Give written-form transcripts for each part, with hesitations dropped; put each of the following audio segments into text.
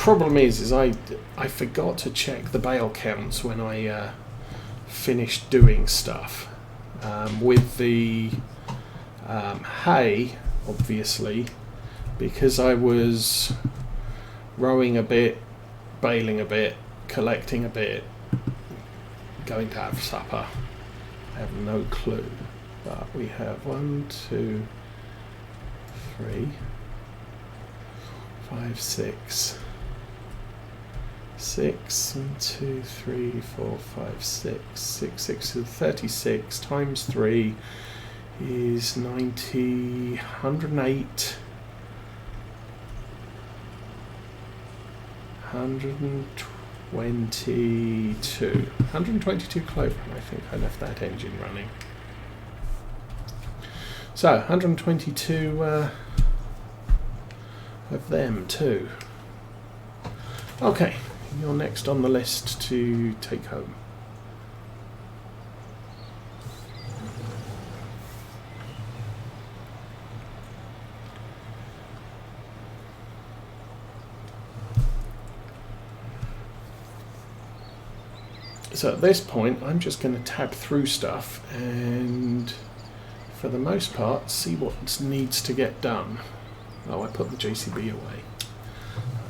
problem is I forgot to check the bale counts when I finished doing stuff. With the hay, obviously, because I was rowing a bit, baling a bit, collecting a bit, going to have supper. I have no clue, but we have 1, 2, 3, 5, 6. 6 and 2, 3, 4, 5, 6. 6 is 36 times 3 is 90, 108, 122 clover. I think I left that engine running. So 122 of them too. Okay. You're next on the list to take home. So at this point, I'm just going to tab through stuff and, for the most part, see what needs to get done. Oh, I put the JCB away.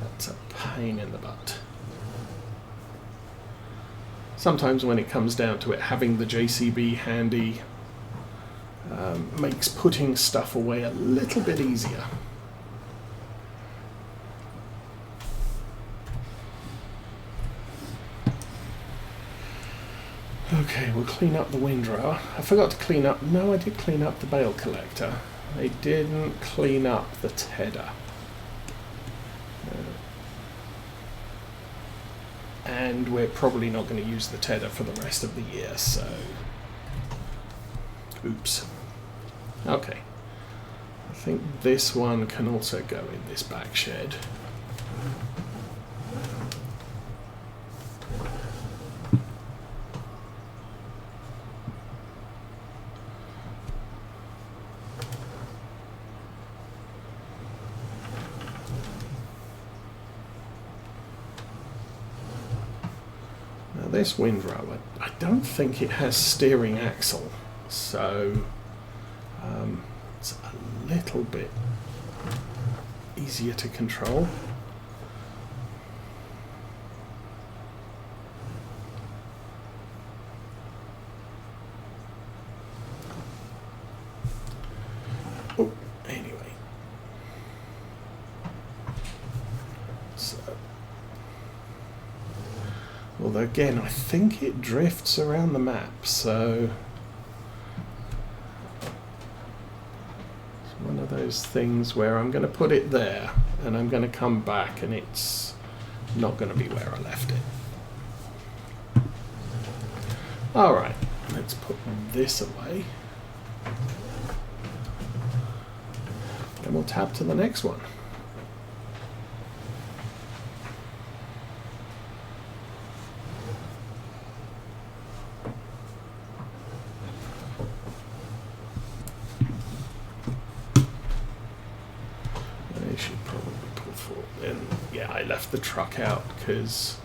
That's a pain in the butt. Sometimes when it comes down to it, having the JCB handy makes putting stuff away a little bit easier. Okay, we'll clean up the windrower. I forgot to clean up... No, I did clean up the bale collector. I didn't clean up the tedder. And we're probably not going to use the tedder for the rest of the year, so... Oops. Okay. I think this one can also go in this back shed. This windrower, I don't think it has steering axle, so it's a little bit easier to control. Oh, anyway. So. Although again, I think it drifts around the map, so it's one of those things where I'm going to put it there and I'm going to come back and it's not going to be where I left it. Alright, let's put this away. And we'll tab to the next one. I left the truck out because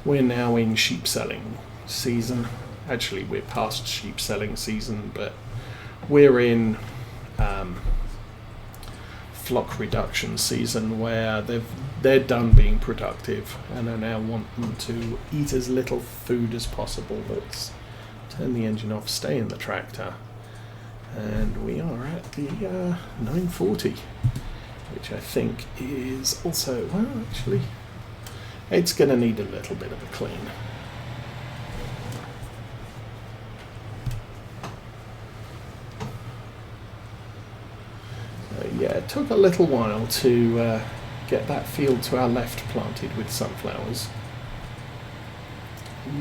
we're now in sheep selling season. Actually, we're past sheep selling season, but we're in flock reduction season where they're done being productive and I now want them to eat as little food as possible. Let's turn the engine off, stay in the tractor, and we are at the 940. Which I think is also, well, actually, it's going to need a little bit of a clean. Yeah, it took a little while to get that field to our left planted with sunflowers.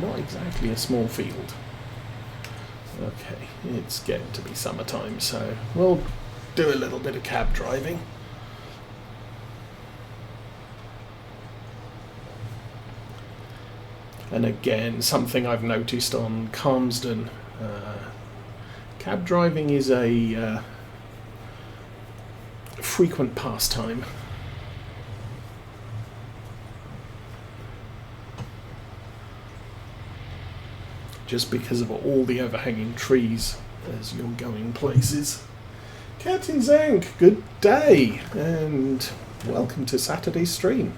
Not exactly a small field. Okay, it's getting to be summertime, so we'll do a little bit of cab driving. And again, something I've noticed on Calmsden, cab driving is a frequent pastime. just because of all the overhanging trees as you're going places. Captain Zank, good day, and welcome to Saturday's stream.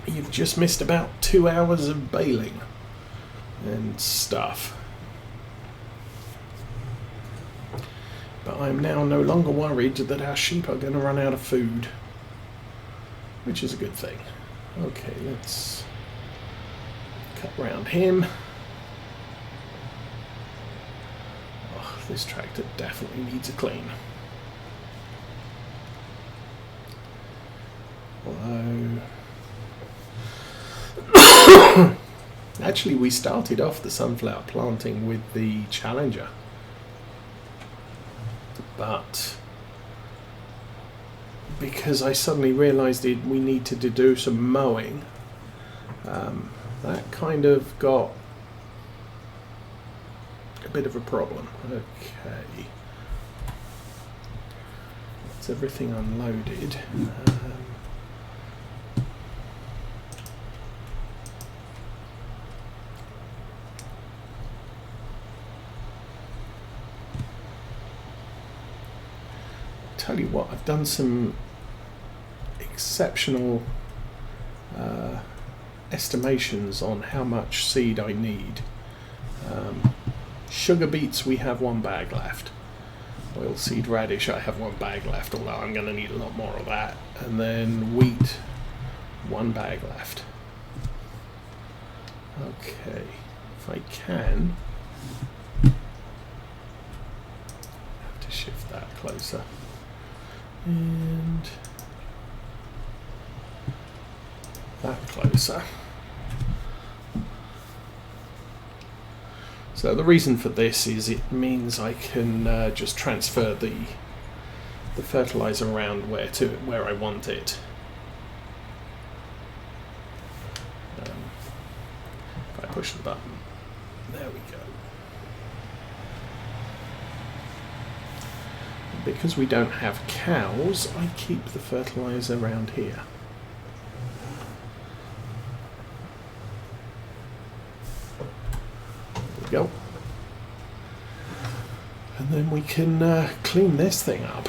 You've just missed about 2 hours of baling and stuff. But I'm now no longer worried that our sheep are going to run out of food, which is a good thing. Okay, let's cut round him. Oh, this tractor definitely needs a clean. Although, actually we started off the sunflower planting with the Challenger, but because I suddenly realised we needed to do some mowing, that kind of got a bit of a problem. Okay, that's everything unloaded. Tell you what, I've done some exceptional estimations on how much seed I need. Sugar beets, we have 1 bag left. Oilseed radish, I have 1 bag left, although I'm going to need a lot more of that. And then wheat, 1 bag left. Okay, if I can, have to shift that closer. And that closer. So the reason for this is it means I can just transfer the fertilizer around where I want it. If I push the button, there we go. Because we don't have cows, I keep the fertilizer around here. There we go. And then we can clean this thing up.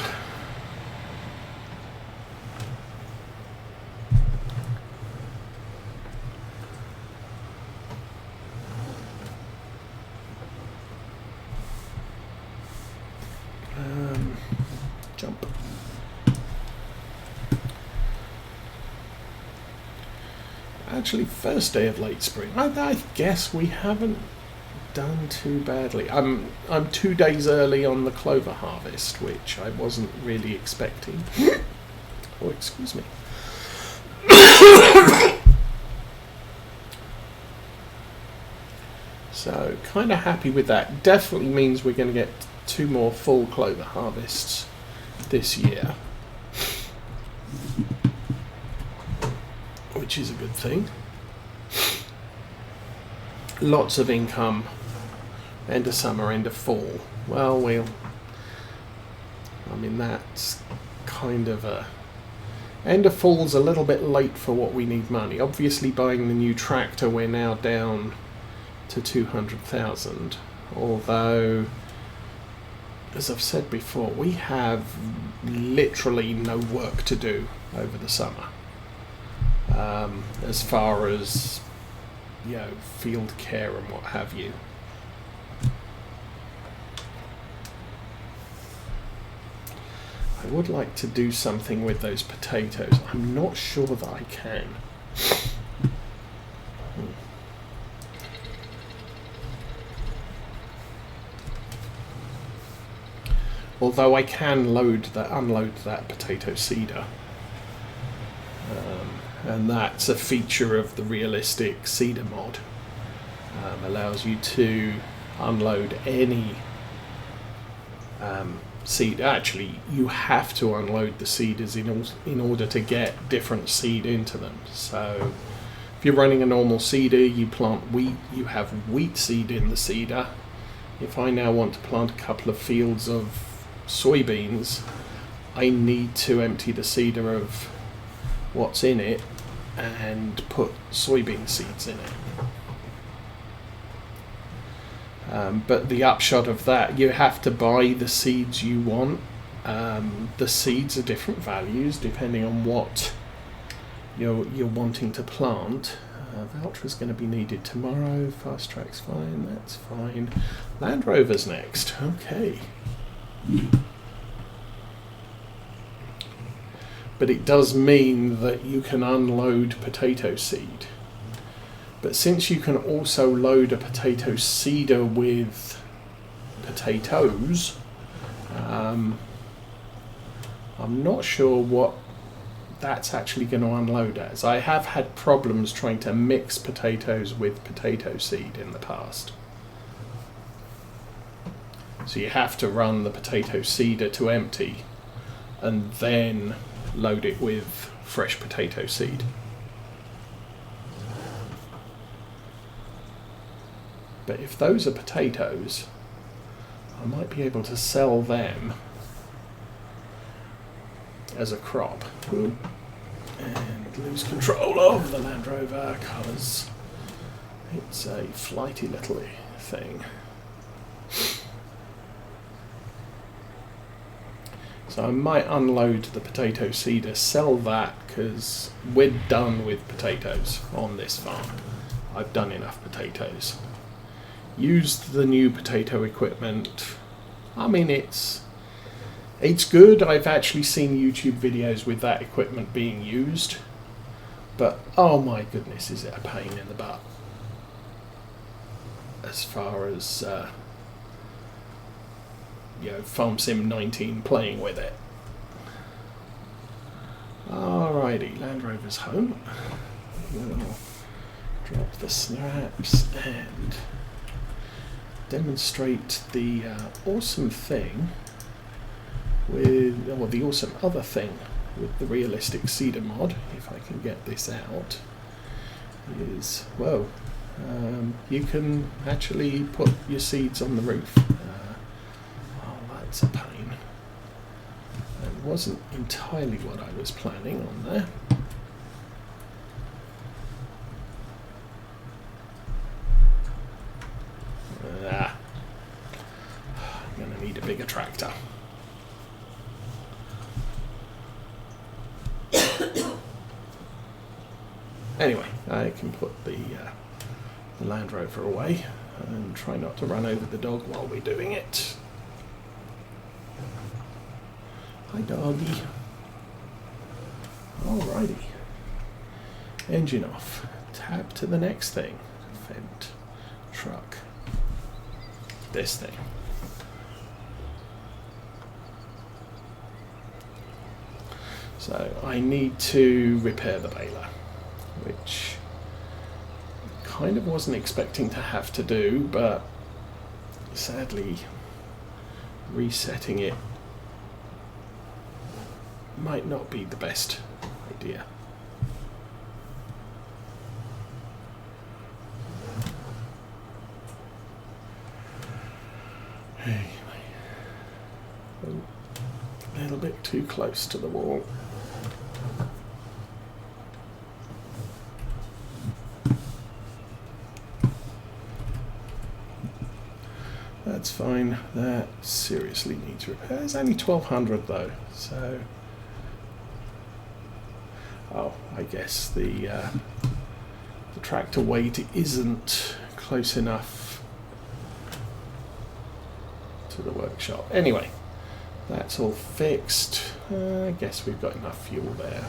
Jump. Actually, first day of late spring. I guess we haven't done too badly. I'm 2 days early on the clover harvest, which I wasn't really expecting. Oh, excuse me. So, kind of happy with that. Definitely means we're going to get 2 more full clover harvests this year, which is a good thing. Lots of income, end of summer, end of fall. Well, I mean, that's kind of a... End of fall's a little bit late for what we need money. Obviously, buying the new tractor, we're now down to 200,000, although, as I've said before, we have literally no work to do over the summer, as far as, you know, field care and what have you. I would like to do something with those potatoes. I'm not sure that I can. Although I can unload that potato seeder. And that's a feature of the realistic seeder mod. Allows you to unload any seed. Actually, you have to unload the seeders in order to get different seed into them. So if you're running a normal seeder, you plant wheat, you have wheat seed in the seeder. If I now want to plant a couple of fields of soybeans, I need to empty the seeder of what's in it and put soybean seeds in it. But the upshot of that, you have to buy the seeds you want. The seeds are different values depending on what you're wanting to plant. Valtra's going to be needed tomorrow. Fast Track's fine, that's fine. Land Rover's next, okay. But it does mean that you can unload potato seed. But since you can also load a potato seeder with potatoes, I'm not sure what that's actually going to unload as. I have had problems trying to mix potatoes with potato seed in the past. So you have to run the potato seeder to empty and then load it with fresh potato seed. But if those are potatoes, I might be able to sell them as a crop. Ooh. And lose control of the Land Rover because it's a flighty little thing. So I might unload the potato seeder, sell that, because we're done with potatoes on this farm. I've done enough potatoes. Used the new potato equipment. I mean, it's good. I've actually seen YouTube videos with that equipment being used. But, oh my goodness, is it a pain in the butt. As far as, Farm Sim 19 playing with it. Alrighty, Land Rover's home. We'll drop the snaps and demonstrate the awesome thing with, or the awesome other thing with the realistic seeder mod, if I can get this out, is, whoa, you can actually put your seeds on the roof. That's a pain. It wasn't entirely what I was planning on there. I'm going to need a bigger tractor. Anyway, I can put the Land Rover away and try not to run over the dog while we're doing it. Hi, doggy. Alrighty. Engine off. Tab to the next thing. Fent. Truck. This thing. So I need to repair the baler, which I kind of wasn't expecting to have to do, but sadly resetting it might not be the best idea. Anyway. Oh, a little bit too close to the wall. That's fine. That seriously needs repair. It's only 1200 though, so I guess the tractor weight isn't close enough to the workshop. Anyway, that's all fixed. I guess we've got enough fuel there.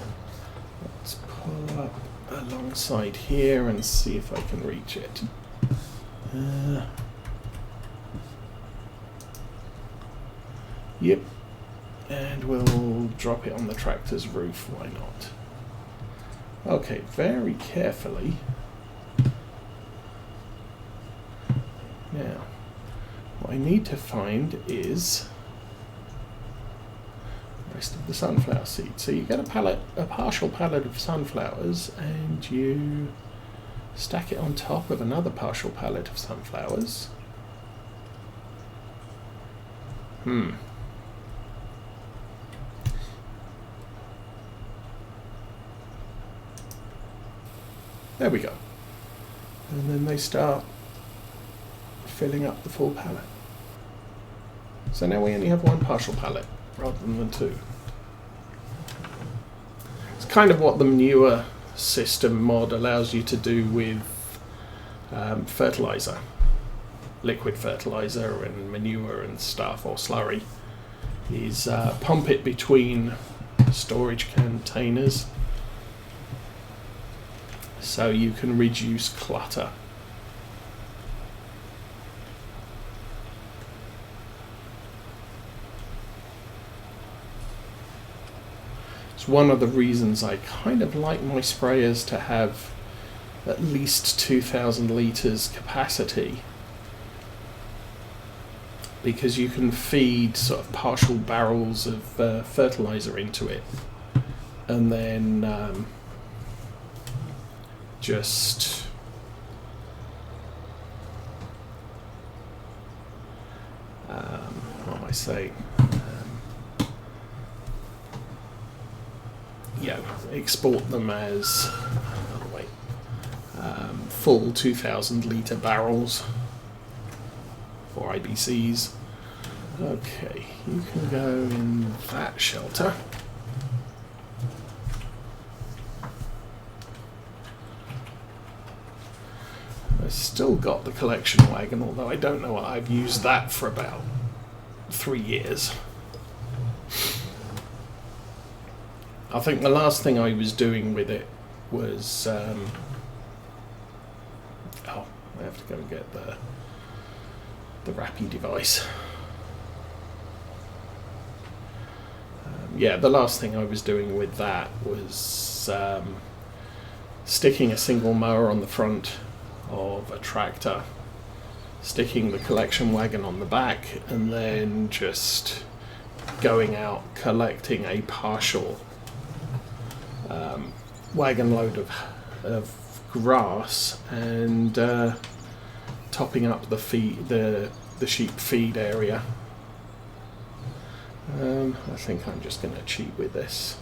Let's pull up alongside here and see if I can reach it. Yep, and we'll drop it on the tractor's roof, why not? Okay, very carefully. Now, what I need to find is the rest of the sunflower seeds. So you get a partial pallet of sunflowers, and you stack it on top of another partial pallet of sunflowers. There we go. And then they start filling up the full pallet. So now we only have one partial pallet rather than two. It's kind of what the manure system mod allows you to do with fertilizer, liquid fertilizer and manure and stuff, or slurry, is pump it between storage containers so you can reduce clutter. It's one of the reasons I kind of like my sprayers to have at least 2,000 litres capacity, because you can feed sort of partial barrels of fertilizer into it and then just what am I saying? Export them as full 2,000 litre barrels for IBCs. Okay, you can go in that shelter. I've still got the collection wagon, although I don't know what I've used that for about 3 years. I think the last thing I was doing with it was I have to go and get the Rappy device. The last thing I was doing with that was sticking a single mower on the front of a tractor, sticking the collection wagon on the back, and then just going out collecting a partial wagon load of grass and topping up the sheep feed area. I think I'm just going to cheat with this.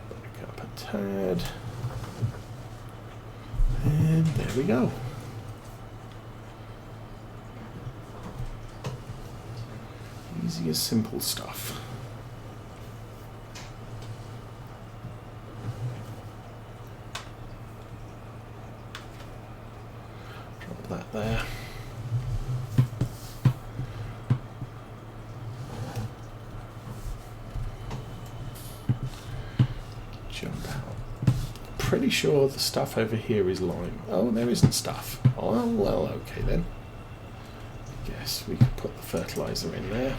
Back up a tad. And there we go. Easy as simple stuff. Drop that there. Jump out. Pretty sure the stuff over here is lime. Oh, there isn't stuff. Oh, well, okay then. Guess we could put the fertilizer in there.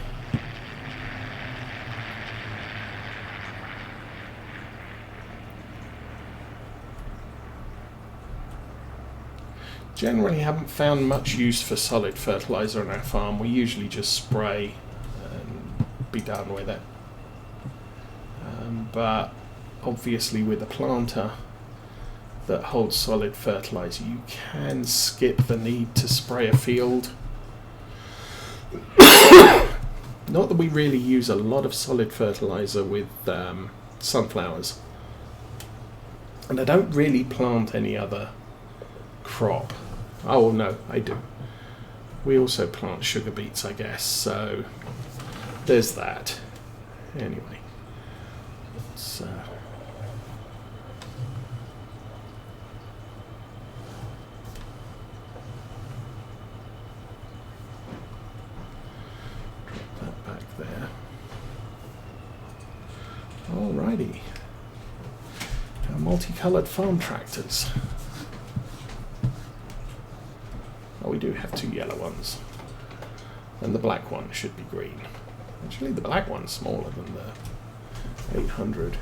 Generally haven't found much use for solid fertilizer on our farm. We usually just spray and be done with it. But obviously with a planter that holds solid fertilizer, you can skip the need to spray a field. Not that we really use a lot of solid fertilizer with sunflowers, and I don't really plant any other crop. Oh no, I do. We also plant sugar beets, I guess, so there's that. Anyway, let's there. Alrighty. Our multicoloured farm tractors. Oh, we do have 2 yellow ones. And the black one should be green. Actually, the black one's smaller than the 800.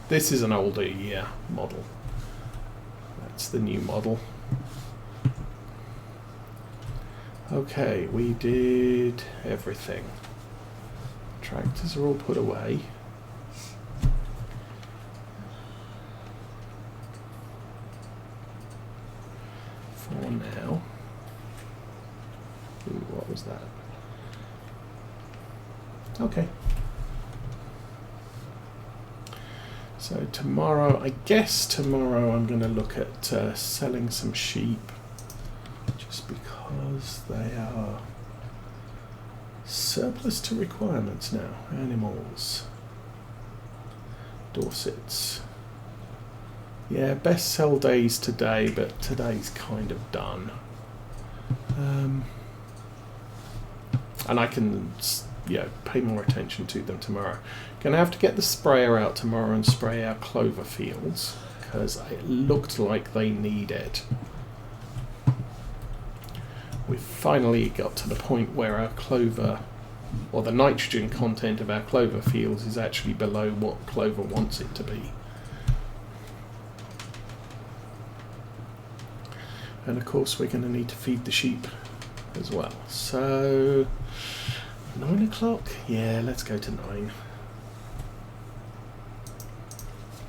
This is an older year model. That's the new model. Okay, we did everything. Tractors are all put away. For now. was that? Okay. So tomorrow, I guess tomorrow I'm going to look at selling some sheep, just because they are surplus to requirements now. Animals. Dorsets. Yeah, best sell days today, but today's kind of done. And I can, pay more attention to them tomorrow. Gonna have to get the sprayer out tomorrow and spray our clover fields, because it looked like they need it. We've finally got to the point where our clover, or the nitrogen content of our clover fields, is actually below what clover wants it to be. And of course we're going to need to feed the sheep as well. So 9 o'clock? Yeah, let's go to 9.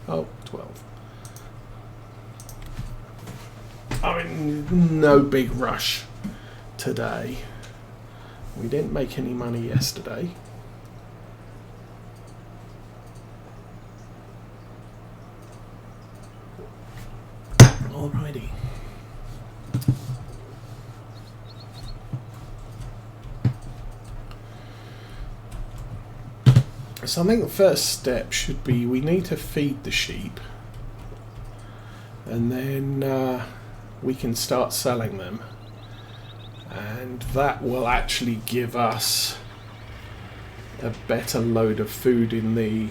Oh, 12. I'm in no big rush today. We didn't make any money yesterday. Alrighty. So I think the first step should be we need to feed the sheep, and then we can start selling them, and that will actually give us a better load of food in the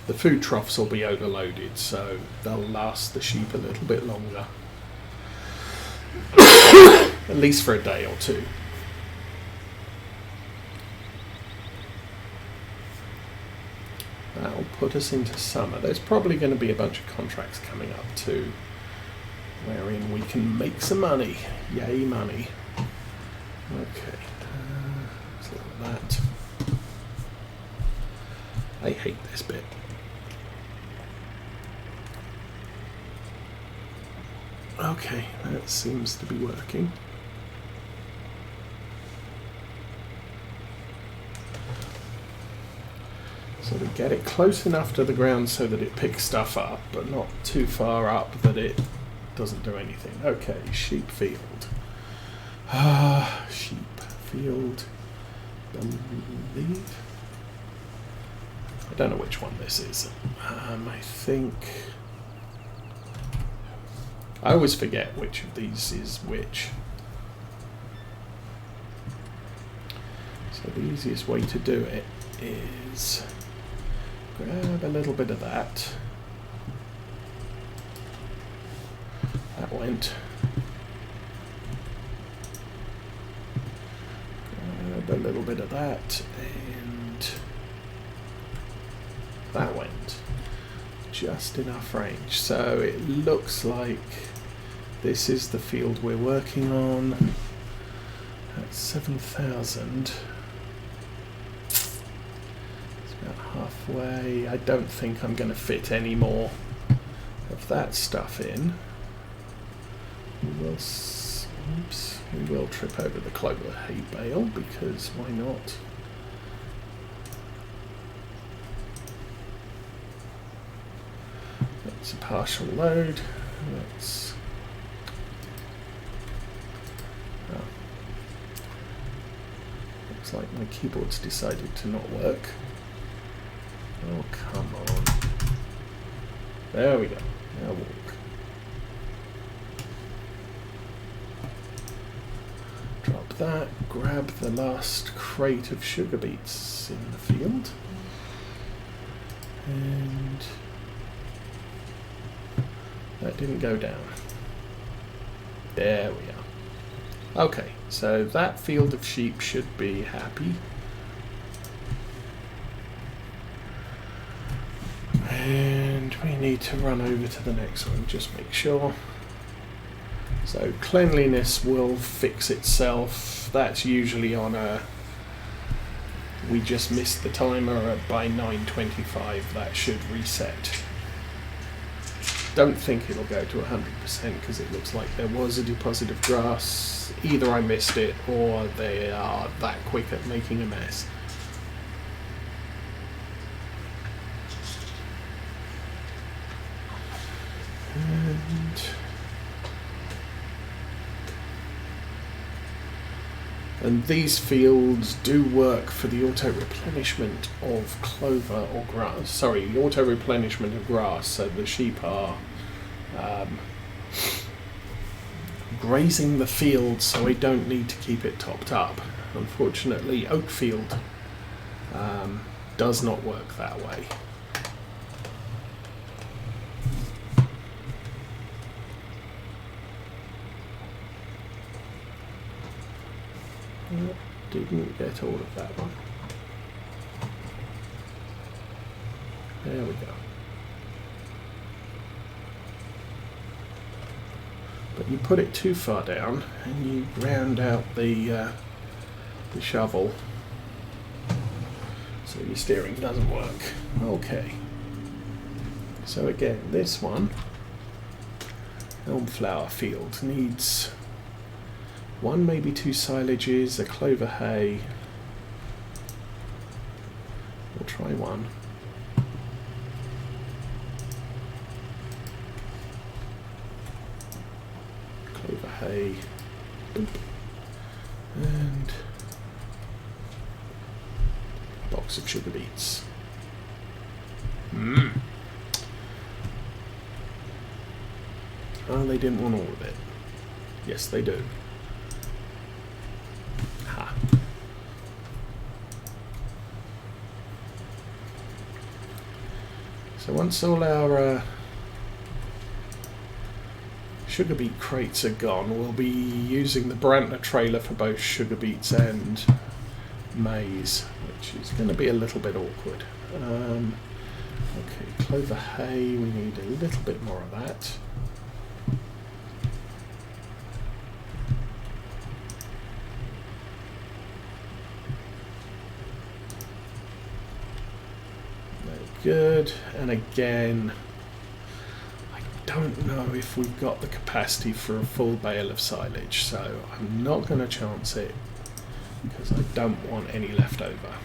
food troughs will be overloaded, so they'll last the sheep a little bit longer, at least for a day or two. That'll put us into summer. There's probably going to be a bunch of contracts coming up too, wherein we can make some money. Yay, money. Okay, let's look at that. I hate this bit. Okay, that seems to be working. So we get it close enough to the ground so that it picks stuff up, but not too far up that it doesn't do anything. Okay, sheep field. Sheep field. Believe. I don't know which one this is. I think. I always forget which of these is which. So the easiest way to do it is grab a little bit of that. That went. Grab a little bit of that, and that went. Just enough range. So it looks like this is the field we're working on. That's 7,000. Halfway. I don't think I'm going to fit any more of that stuff in. We will trip over the clover hay bale, because why not? That's a partial load. Let's. Oh. Looks like my keyboard's decided to not work. Oh, come on. There we go. Now walk. Drop that. Grab the last crate of sugar beets in the field. And that didn't go down. There we are. Okay, so that field of sheep should be happy. And we need to run over to the next one, just make sure. So cleanliness will fix itself. That's usually on a... We just missed the timer by 9:25. That should reset. don't think it'll go to 100% because it looks like there was a deposit of grass. Either I missed it or they are that quick at making a mess. And these fields do work for the auto replenishment of clover or grass. Sorry, the auto replenishment of grass. So the sheep are grazing the field, so I don't need to keep it topped up. Unfortunately, Oakfield does not work that way. Didn't get all of that one. There we go. But you put it too far down and you ground out the shovel, so your steering doesn't work. Okay. So again, this one, elmflower field, needs one, maybe two silages, a clover hay. We'll try one. Clover hay. Boop. And a box of sugar beets. Oh, they didn't want all of it. Yes, they do. So once all our sugar beet crates are gone, we'll be using the Brantner trailer for both sugar beets and maize, which is going to be a little bit awkward. Okay, clover hay, we need a little bit more of that. Good, and again, I don't know if we've got the capacity for a full bale of silage, so I'm not going to chance it because I don't want any left over.